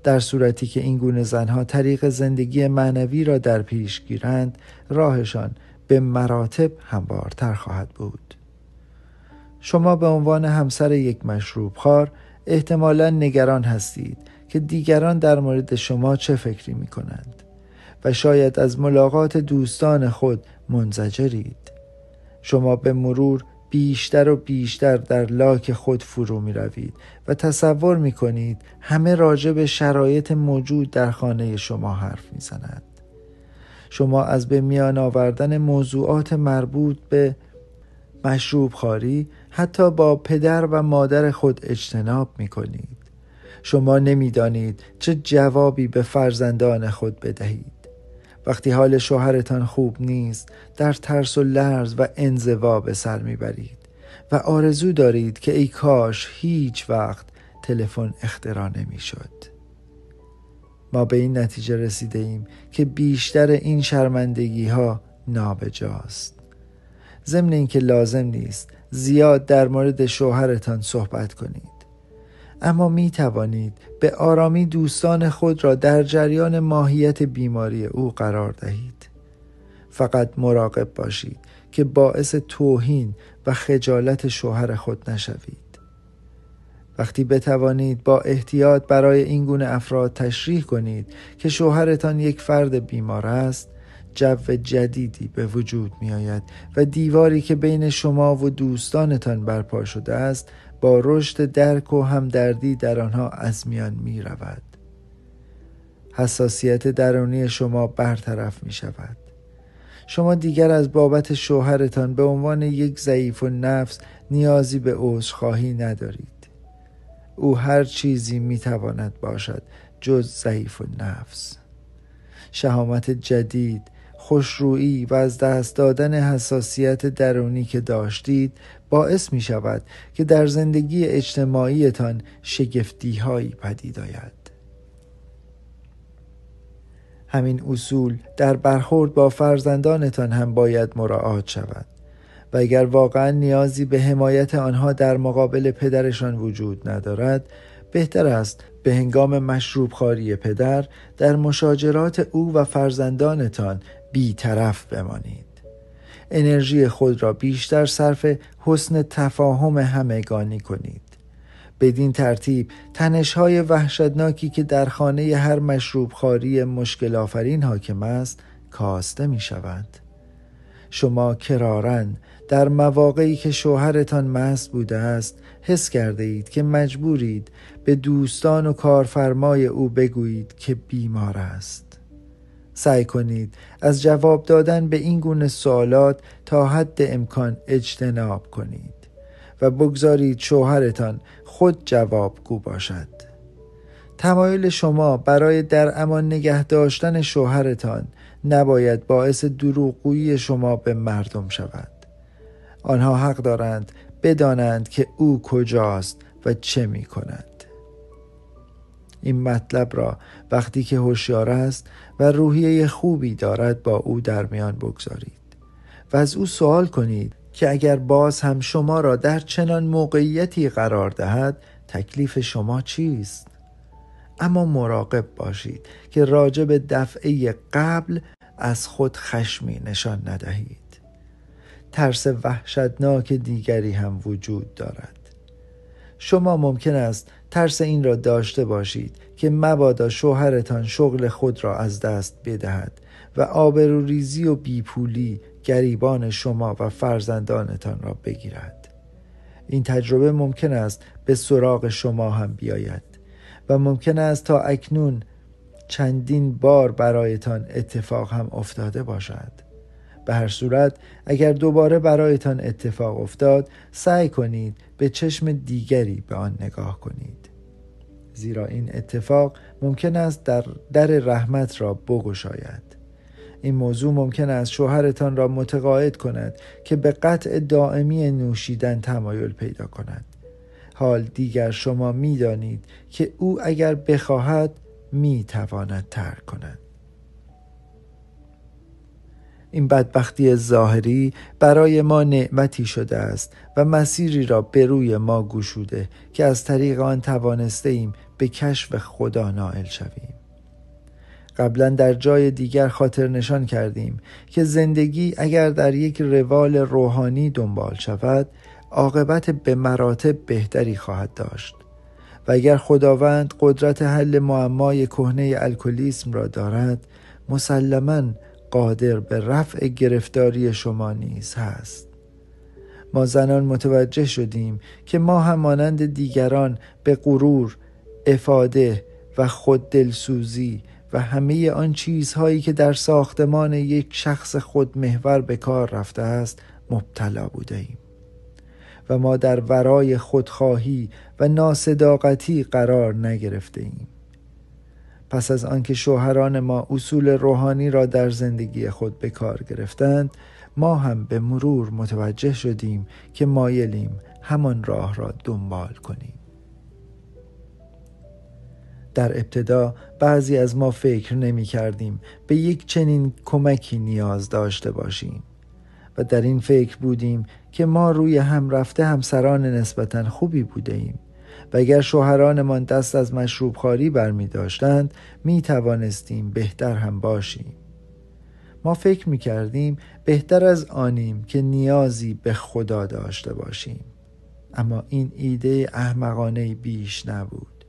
Speaker 1: در صورتی که این گونه زنها طریق زندگی معنوی را در پیش گیرند، راهشان به مراتب هموارتر خواهد بود. شما به عنوان همسر یک مشروب خوار احتمالاً نگران هستید که دیگران در مورد شما چه فکری می کنند و شاید از ملاقات دوستان خود منزجرید. شما به مرور بیشتر و بیشتر در لاک خود فرو می روید و تصور می کنید همه راجع به شرایط موجود در خانه شما حرف می زنند. شما از به میان آوردن موضوعات مربوط به مشروب خواری حتی با پدر و مادر خود اجتناب می کنید. شما نمی دانید چه جوابی به فرزندان خود بدهید. وقتی حال شوهرتان خوب نیست، در ترس و لرز و انزوا به سر میبرید و آرزو دارید که ای کاش هیچ وقت تلفن اختراع نمیشد. ما به این نتیجه رسیده ایم که بیشتر این شرمندگی ها نابجاست. ضمن اینکه لازم نیست زیاد در مورد شوهرتان صحبت کنید، اما می توانید به آرامی دوستان خود را در جریان ماهیت بیماری او قرار دهید. فقط مراقب باشید که باعث توهین و خجالت شوهر خود نشوید. وقتی بتوانید با احتیاط برای این گونه افراد تشریح کنید که شوهرتان یک فرد بیمار است، جو جدیدی به وجود می آید و دیواری که بین شما و دوستانتان برپا شده است با رشد درک و همدردی در آنها از میان می رود. حساسیت درونی شما برطرف می شود. شما دیگر از بابت شوهرتان به عنوان یک ضعیف النفس نیازی به عذرخواهی ندارید. او هر چیزی می تواند باشد جز ضعیف النفس. شهامت جدید، خوشرویی و از دست دادن حساسیت درونی که داشتید باعث می شود که در زندگی اجتماعیتان شگفتی‌هایی پدید آید. همین اصول در برخورد با فرزندانتان هم باید مراعات شود و اگر واقعا نیازی به حمایت آنها در مقابل پدرشان وجود ندارد، بهتر است به هنگام مشروب خواری پدر در مشاجرات او و فرزندانتان بی‌طرف بمانید. انرژی خود را بیشتر صرف حسن تفاهم همگانی کنید. بدین ترتیب تنش‌های وحشتناکی که در خانه هر مشروب خواری مشکل آفرین حاکم است کاسته می شود. شما کراراً در مواقعی که شوهرتان مست بوده است حس کرده اید که مجبورید به دوستان و کارفرمای او بگویید که بیمار است. سعی کنید از جواب دادن به این گونه سوالات تا حد امکان اجتناب کنید و بگذارید شوهرتان خود جوابگو باشد. تمایل شما برای در امان نگه داشتن شوهرتان نباید باعث دروغگویی شما به مردم شود. آنها حق دارند بدانند که او کجاست و چه می کند. این مطلب را وقتی که هوشیار است و روحیه خوبی دارد با او در میان بگذارید و از او سوال کنید که اگر باز هم شما را در چنان موقعیتی قرار دهد تکلیف شما چیست؟ اما مراقب باشید که راجع به دفعه قبل از خود خشمی نشان ندهید. ترس وحشتناک دیگری هم وجود دارد. شما ممکن است ترس این را داشته باشید که مبادا شوهرتان شغل خود را از دست بدهد و آبروریزی و بیپولی گریبان شما و فرزندانتان را بگیرد. این تجربه ممکن است به سراغ شما هم بیاید و ممکن است تا اکنون چندین بار برایتان اتفاق هم افتاده باشد. به هر صورت اگر دوباره برایتان اتفاق افتاد، سعی کنید به چشم دیگری به آن نگاه کنید. زیرا این اتفاق ممکن است در رحمت را بگشاید. این موضوع ممکن است شوهرتان را متقاعد کند که به قطع دائمی نوشیدن تمایل پیدا کند. حال دیگر شما می دانید که او اگر بخواهد می تواند ترک کند. این بدبختی ظاهری برای ما نعمتی شده است و مسیری را به روی ما گشوده که از طریق آن توانسته ایم به کشف خدا نائل شویم. قبلا در جای دیگر خاطر نشان کردیم که زندگی اگر در یک روال روحانی دنبال شود، عاقبت به مراتب بهتری خواهد داشت و اگر خداوند قدرت حل معمای کهنه الکلیسم را دارد، مسلماً قادر به رفع گرفتاری شما نیز هست. ما زنان متوجه شدیم که ما هم مانند دیگران به غرور، افاده و خود دلسوزی و همه آن چیزهایی که در ساختمان یک شخص خودمحور به کار رفته است مبتلا بوده ایم و ما در ورای خودخواهی و ناصداقتی قرار نگرفته ایم. پس از آنکه شوهران ما اصول روحانی را در زندگی خود به کار گرفتند، ما هم به مرور متوجه شدیم که مایلیم همان راه را دنبال کنیم. در ابتدا بعضی از ما فکر نمی کردیم به یک چنین کمکی نیاز داشته باشیم و در این فکر بودیم که ما روی هم رفته همسران نسبتاً خوبی بوده ایم و اگر شوهرانمان دست از مشروب خواری برمی داشتند می توانستیم بهتر هم باشیم. ما فکر می کردیم بهتر از آنیم که نیازی به خدا داشته باشیم. اما این ایده احمقانه بیش نبود.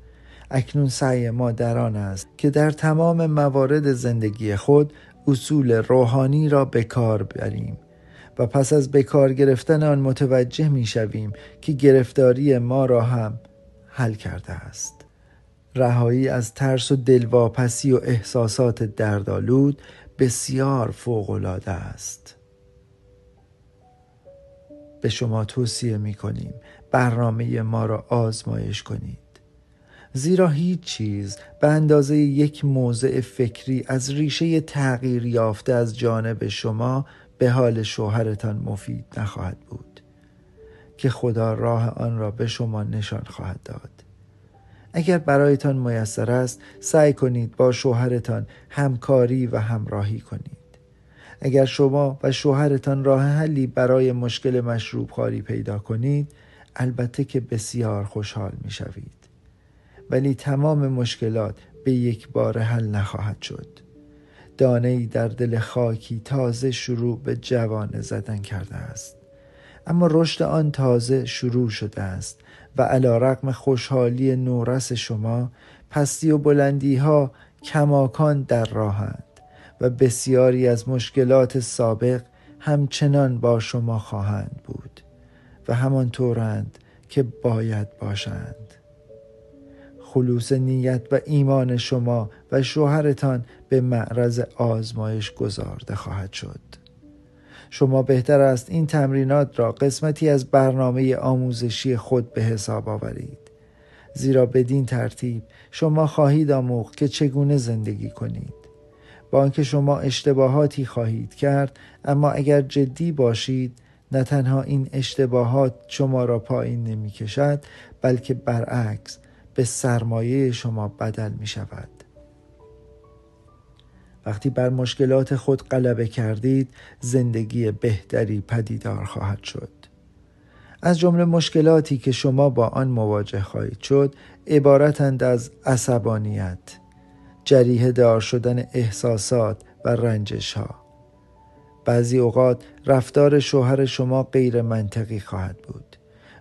Speaker 1: اکنون سعی ما در آن است که در تمام موارد زندگی خود اصول روحانی را به کار بریم و پس از به کار گرفتن آن متوجه می شویم که گرفتاری ما را هم حل کرده است. رهایی از ترس و دلواپسی و احساسات دردآلود بسیار فوق‌العاده است. به شما توصیه می کنیم برنامه ما را آزمایش کنید، زیرا هیچ چیز به اندازه یک موضع فکری از ریشه تغییر یافته از جانب شما به حال شوهرتان مفید نخواهد بود که خدا راه آن را به شما نشان خواهد داد. اگر برایتان میسر است سعی کنید با شوهرتان همکاری و همراهی کنید. اگر شما و شوهرتان راه حلی برای مشکل مشروب خواری پیدا کنید، البته که بسیار خوشحال می شوید. ولی تمام مشکلات به یک بار حل نخواهد شد. دانه‌ای در دل خاکی تازه شروع به جوانه زدن کرده است، اما رشد آن تازه شروع شده است و علی‌رغم خوشحالی نورس شما، پستی و بلندی ها کماکان در راهند و بسیاری از مشکلات سابق همچنان با شما خواهند بود و همانطورند که باید باشند. خلوص نیت و ایمان شما و شوهرتان به معرض آزمایش گذارده خواهد شد. شما بهتر است این تمرینات را قسمتی از برنامه آموزشی خود به حساب آورید، زیرا بدین ترتیب شما خواهید آموخت که چگونه زندگی کنید. با آنکه شما اشتباهاتی خواهید کرد، اما اگر جدی باشید، نه تنها این اشتباهات شما را پایین نمی کشد، بلکه برعکس به سرمایه شما بدل می شود. وقتی بر مشکلات خود غلبه کردید، زندگی بهتری پدیدار خواهد شد. از جمله مشکلاتی که شما با آن مواجه خواهید شد، عبارتند از عصبانیت، جریحه دار شدن احساسات و رنجش ها. بعضی اوقات رفتار شوهر شما غیر منطقی خواهد بود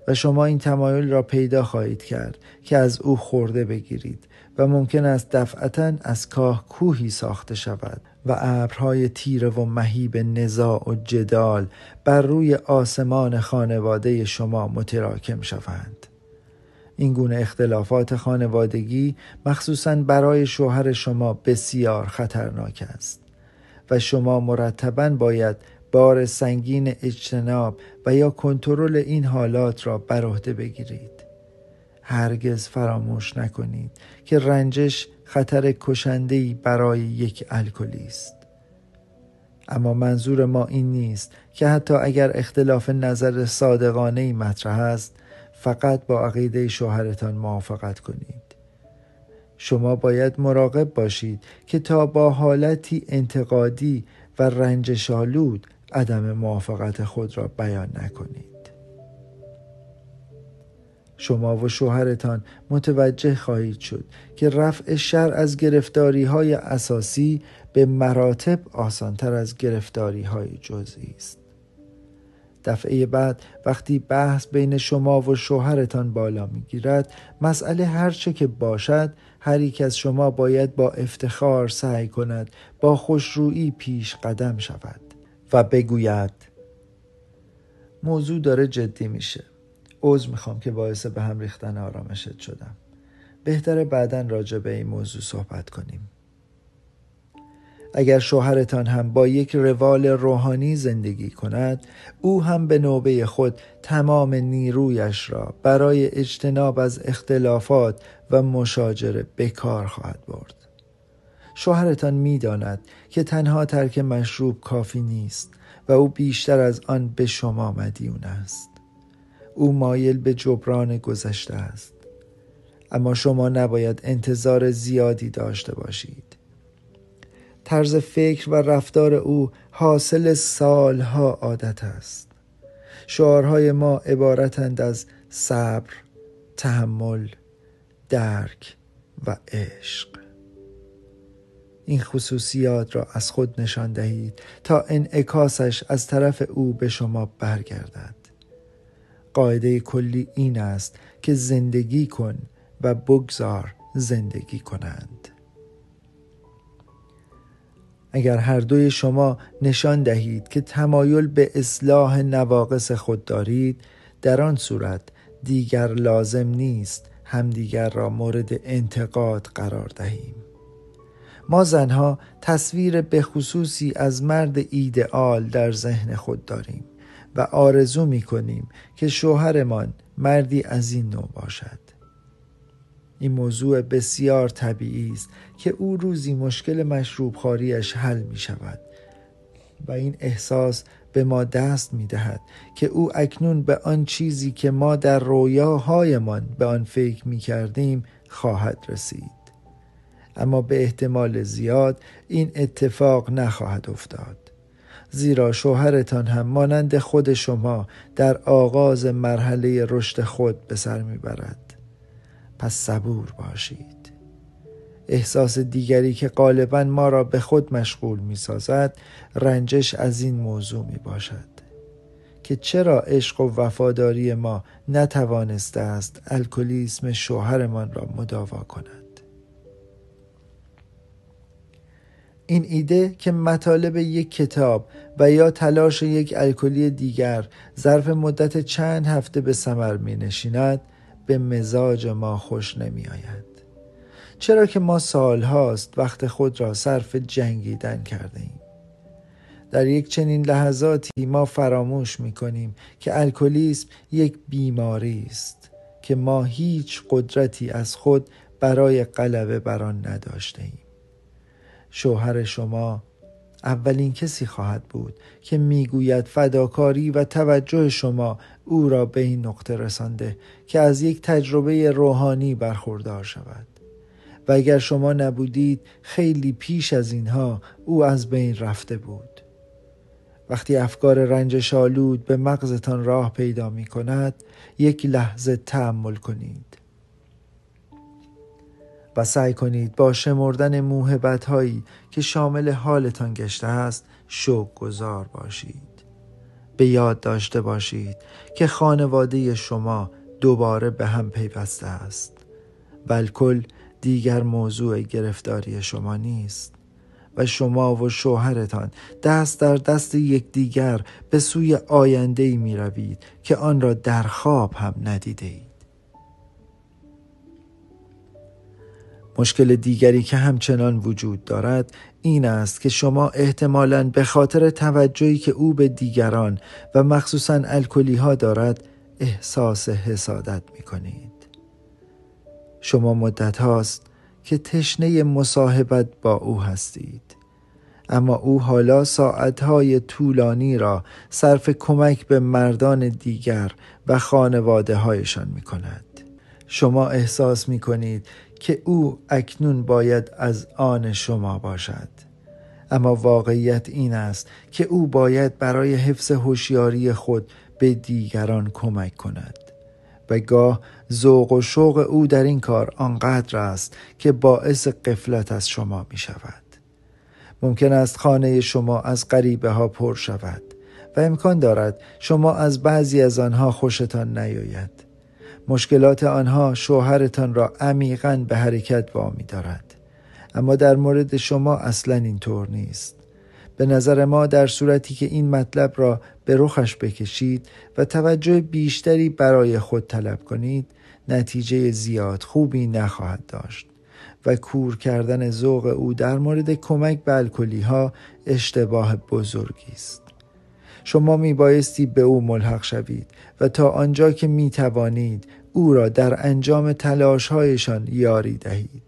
Speaker 1: و شما این تمایل را پیدا خواهید کرد که از او خورده بگیرید و ممکن است دفعتاً از کاه کوهی ساخته شود و ابرهای تیره و مهیب نزاع و جدال بر روی آسمان خانواده شما متراکم شوند. این گونه اختلافات خانوادگی مخصوصاً برای شوهر شما بسیار خطرناک است و شما مرتباً باید بار سنگین اجتناب و یا کنترل این حالات را بر عهده بگیرید. هرگز فراموش نکنید که رنجش خطر کشنده‌ای برای یک الکلی است. اما منظور ما این نیست که حتی اگر اختلاف نظر صادقانه‌ای مطرح است، فقط با عقیده شوهرتان موافقت کنید. شما باید مراقب باشید که تا با حالتی انتقادی و رنجش‌آلود عدم موافقت خود را بیان نکنید. شما و شوهرتان متوجه خواهید شد که رفع شر از گرفتاری‌های اساسی به مراتب آسان‌تر از گرفتاری‌های جزئی است. دفعه بعد وقتی بحث بین شما و شوهرتان بالا می‌گیرد، مسئله هر چه که باشد، هر یک از شما باید با افتخار سعی کند با خوشرویی پیش قدم شود و بگوید موضوع داره جدی میشه. عذر میخوام که باعث به هم ریختن آرامشت شدم. بهتره بعداً راجع به این موضوع صحبت کنیم. اگر شوهرتان هم با یک روال روحانی زندگی کند، او هم به نوبه خود تمام نیرویش را برای اجتناب از اختلافات و مشاجره به کار خواهد برد. شوهرتان می‌داند که تنها ترک مشروب کافی نیست و او بیشتر از آن به شما مدیون است. او مایل به جبران گذشته است، اما شما نباید انتظار زیادی داشته باشید. طرز فکر و رفتار او حاصل سالها عادت است. شعارهای ما عبارتند از صبر، تحمل، درک و عشق. این خصوصیات را از خود نشان دهید تا انعکاسش از طرف او به شما برگردد. قاعده کلی این است که زندگی کن و بگذار زندگی کنند. اگر هر دوی شما نشان دهید که تمایل به اصلاح نواقص خود دارید، در آن صورت دیگر لازم نیست همدیگر را مورد انتقاد قرار دهیم. ما زنها تصویر به خصوصی از مرد ایدئال در ذهن خود داریم و آرزو می کنیم که شوهرمان مردی از این نوع باشد. این موضوع بسیار طبیعی است که او روزی مشکل مشروب خواریش حل می شود و این احساس به ما دست می دهد که او اکنون به آن چیزی که ما در رویاهایمان به آن فکر می کردیم خواهد رسید. اما به احتمال زیاد این اتفاق نخواهد افتاد، زیرا شوهرتان هم مانند خود شما در آغاز مرحله رشد خود به سر می برد. پس صبور باشید. احساس دیگری که غالباً ما را به خود مشغول می سازد رنجش از این موضوع می باشد که چرا عشق و وفاداری ما نتوانسته است الکلیسم شوهرمان را مداوا کند. این ایده که مطالب یک کتاب و یا تلاش یک الکلی دیگر ظرف مدت چند هفته به ثمر می نشیند به مزاج ما خوش نمی آید. چرا که ما سالهاست وقت خود را صرف جنگیدن کرده ایم. در یک چنین لحظاتی ما فراموش می کنیم که الکلیسم یک بیماری است که ما هیچ قدرتی از خود برای غلبه بر آن نداشته ایم. شوهر شما اولین کسی خواهد بود که میگوید فداکاری و توجه شما او را به این نقطه رسانده که از یک تجربه روحانی برخوردار شود و اگر شما نبودید خیلی پیش از اینها او از بین رفته بود. وقتی افکار رنجش آلود به مغزتان راه پیدا می کند، یک لحظه تأمل کنید و سعی کنید با شمردن موهبت‌هایی که شامل حالتان گشته است شکرگزار باشید. به یاد داشته باشید که خانواده شما دوباره به هم پیوسته است و الکل دیگر موضوع گرفتاری شما نیست و شما و شوهرتان دست در دست یکدیگر به سوی آینده‌ای می روید که آن را در خواب هم ندیده اید. مشکل دیگری که همچنان وجود دارد این است که شما احتمالاً به خاطر توجهی که او به دیگران و مخصوصاً الکلی ها دارد احساس حسادت می کنید. شما مدت هاست که تشنه مصاحبت با او هستید، اما او حالا ساعتهای طولانی را صرف کمک به مردان دیگر و خانواده هایشان می کند. شما احساس می کنید که او اکنون باید از آن شما باشد، اما واقعیت این است که او باید برای حفظ هوشیاری خود به دیگران کمک کند و گاه ذوق و شوق او در این کار آنقدر است که باعث غفلت از شما می شود. ممکن است خانه شما از غریبه ها پر شود و امکان دارد شما از بعضی از آنها خوشتان نیاید. مشکلات آنها شوهرتان را عمیقاً به حرکت وامی دارد، اما در مورد شما اصلاً اینطور نیست. به نظر ما در صورتی که این مطلب را به رخش بکشید و توجه بیشتری برای خود طلب کنید، نتیجه زیاد خوبی نخواهد داشت و کور کردن ذوق او در مورد کمک به الکلی ها اشتباه بزرگی است. شما می بایستی به او ملحق شوید و تا آنجا که می توانید او را در انجام تلاش‌هایشان یاری دهید.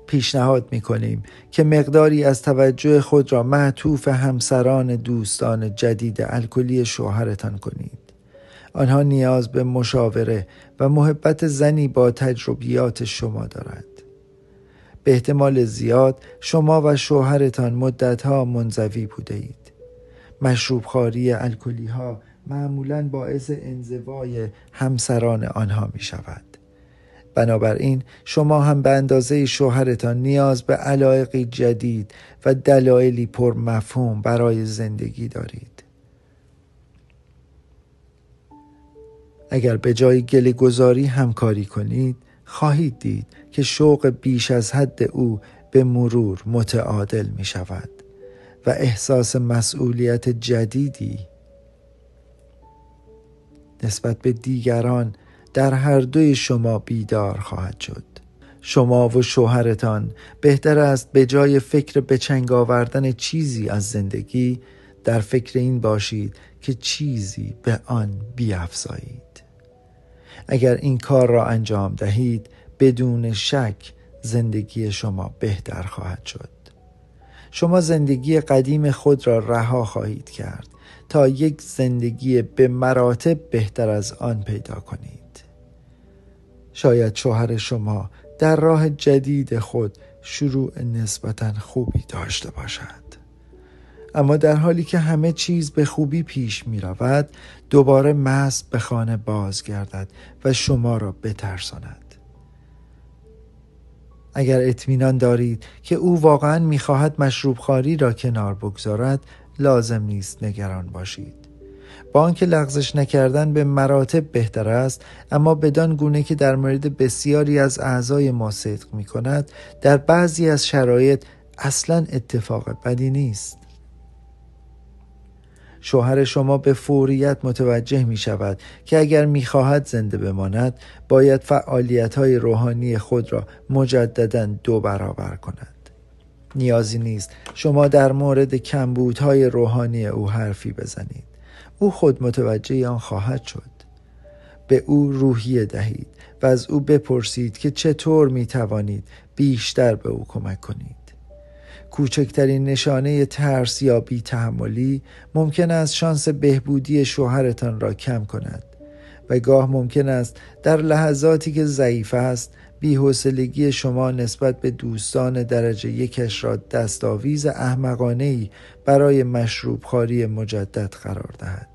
Speaker 1: پیشنهاد می کنیم که مقداری از توجه خود را معطوف همسران دوستان جدید الکلی شوهرتان کنید. آنها نیاز به مشاوره و محبت زنی با تجربیات شما دارند. به احتمال زیاد شما و شوهرتان مدتها منزوی بوده اید. مشروب خواری الکلی ها معمولاً باعث انزوای همسران آنها می شود. بنابراین شما هم به اندازه شوهرتان نیاز به علایقی جدید و دلایلی پر مفهوم برای زندگی دارید. اگر به جای گله‌گذاری همکاری کنید، خواهید دید که شوق بیش از حد او به مرور متعادل می شود و احساس مسئولیت جدیدی نسبت به دیگران در هر دوی شما بیدار خواهد شد. شما و شوهرتان بهتر است به جای فکر به چنگ آوردن چیزی از زندگی در فکر این باشید که چیزی به آن بیفزایید. اگر این کار را انجام دهید بدون شک زندگی شما بهتر خواهد شد. شما زندگی قدیم خود را رها خواهید کرد تا یک زندگی به مراتب بهتر از آن پیدا کنید. شاید شوهر شما در راه جدید خود شروع نسبتاً خوبی داشته باشد، اما در حالی که همه چیز به خوبی پیش می رود دوباره مست به خانه بازگردد و شما را بترساند. اگر اطمینان دارید که او واقعاً می خواهد مشروب خواری را کنار بگذارد، لازم نیست نگران باشید. با آنکه لغزش نکردن به مراتب بهتر است، اما بدان گونه که در مورد بسیاری از اعضای ما صدق می کند، در بعضی از شرایط اصلاً اتفاق بدی نیست. شوهر شما به فوریت متوجه می شود که اگر می خواهد زنده بماند باید فعالیت‌های روحانی خود را مجدداً 2 برابر کند. نیازی نیست شما در مورد کمبودهای روحانی او حرفی بزنید. او خود متوجه آن خواهد شد. به او روحیه دهید و از او بپرسید که چطور می توانید بیشتر به او کمک کنید. کوچکترین نشانه ترس یا بی‌تحملی ممکن است شانس بهبودی شوهرتان را کم کند و گاه ممکن است در لحظاتی که ضعیف است بی‌حوصلگی شما نسبت به دوستان درجه 1 را دستاویز احمقانه‌ای برای مشروب خواری مجدد قرار دهد.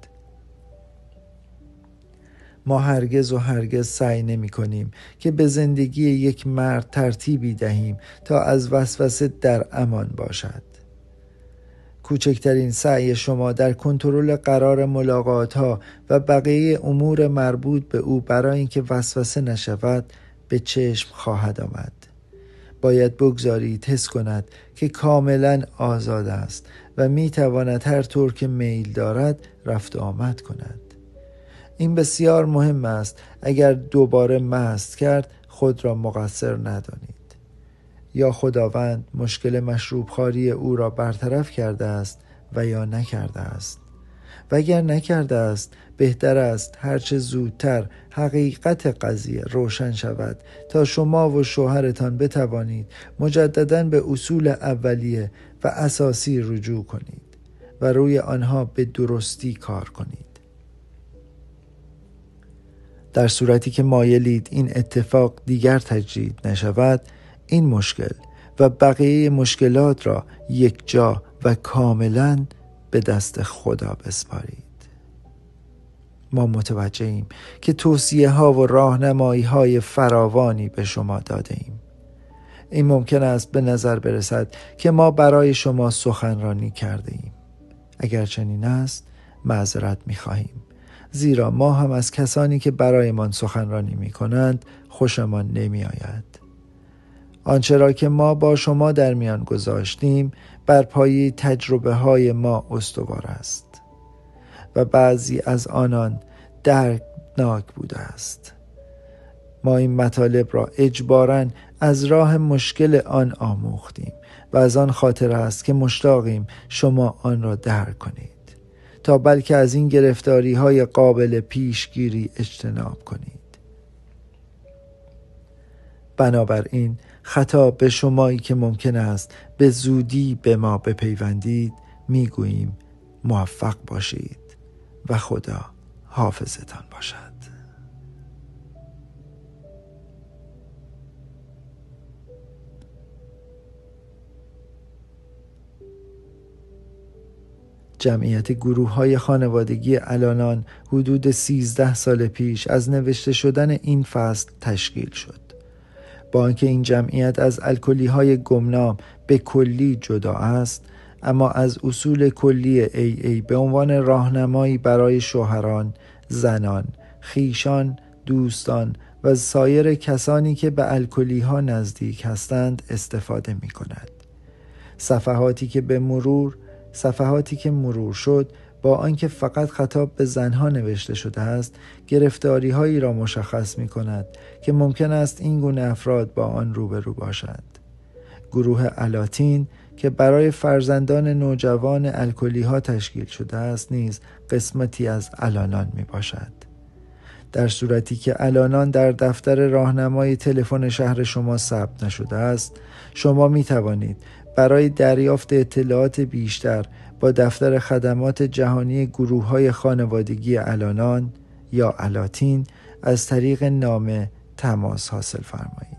Speaker 1: ما هرگز سعی نمی کنیم که به زندگی یک مرد ترتیبی دهیم تا از وسوسه در امان باشد. کوچکترین سعی شما در کنترل قرار ملاقات‌ها و بقیه امور مربوط به او برای اینکه وسوسه نشود به چشم خواهد آمد. باید بگذارید حس کند که کاملا آزاد است و می تواند هر طور که میل دارد رفت و آمد کند. این بسیار مهم است. اگر دوباره مست کرد خود را مقصر ندانید. یا خداوند مشکل مشروب خواری او را برطرف کرده است و یا نکرده است. و اگر نکرده است بهتر است هرچه زودتر حقیقت قضیه روشن شود تا شما و شوهرتان بتوانید مجدداً به اصول اولیه و اساسی رجوع کنید و روی آنها به درستی کار کنید. در صورتی که مایلید این اتفاق دیگر تجدید نشود، این مشکل و بقیه مشکلات را یک جا و کاملاً به دست خدا بسپارید. ما متوجهیم که توصیه ها و راهنمایی های فراوانی به شما داده ایم. این ممکن است به نظر برسد که ما برای شما سخنرانی کرده ایم. اگر چنین است معذرت می خواهیم، زیرا ما هم از کسانی که برایمان سخنرانی می کنند خوشمان نمی آید. آنچه را که ما با شما در میان گذاشتیم بر پایه تجربه های ما استوار است و بعضی از آنان دردناک بوده است. ما این مطالب را اجباراً از راه مشکل آن آموختیم و از آن خاطر است که مشتاقیم شما آن را درک کنید تا بلکه از این گرفتاری های قابل پیشگیری اجتناب کنید. بنابراین خطاب به شمایی که ممکن است به زودی به ما بپیوندید میگوییم موفق باشید و خدا حافظتان باشد. جمعیت گروه‌های خانوادگی الانان حدود 13 سال پیش از نوشته شدن این فصل تشکیل شد. با آنکه این جمعیت از الکلی‌های گمنام به کلی جدا است، اما از اصول کلی AA به عنوان راهنمایی برای شوهران، زنان، خیشان، دوستان و سایر کسانی که به الکلی ها نزدیک هستند استفاده می کند. صفحاتی که مرور شد با آنکه فقط خطاب به زنها نوشته شده است، گرفتاری هایی را مشخص می کند که ممکن است این گونه افراد با آن روبرو باشند. گروه الاتین که برای فرزندان نوجوان الکلی ها تشکیل شده است نیز قسمتی از الانان می باشد. در صورتی که الانان در دفتر راهنمای تلفن شهر شما ثبت نشده است، شما می توانید برای دریافت اطلاعات بیشتر با دفتر خدمات جهانی گروه‌های خانوادگی الانان یا الاتین از طریق نامه تماس حاصل فرمایید.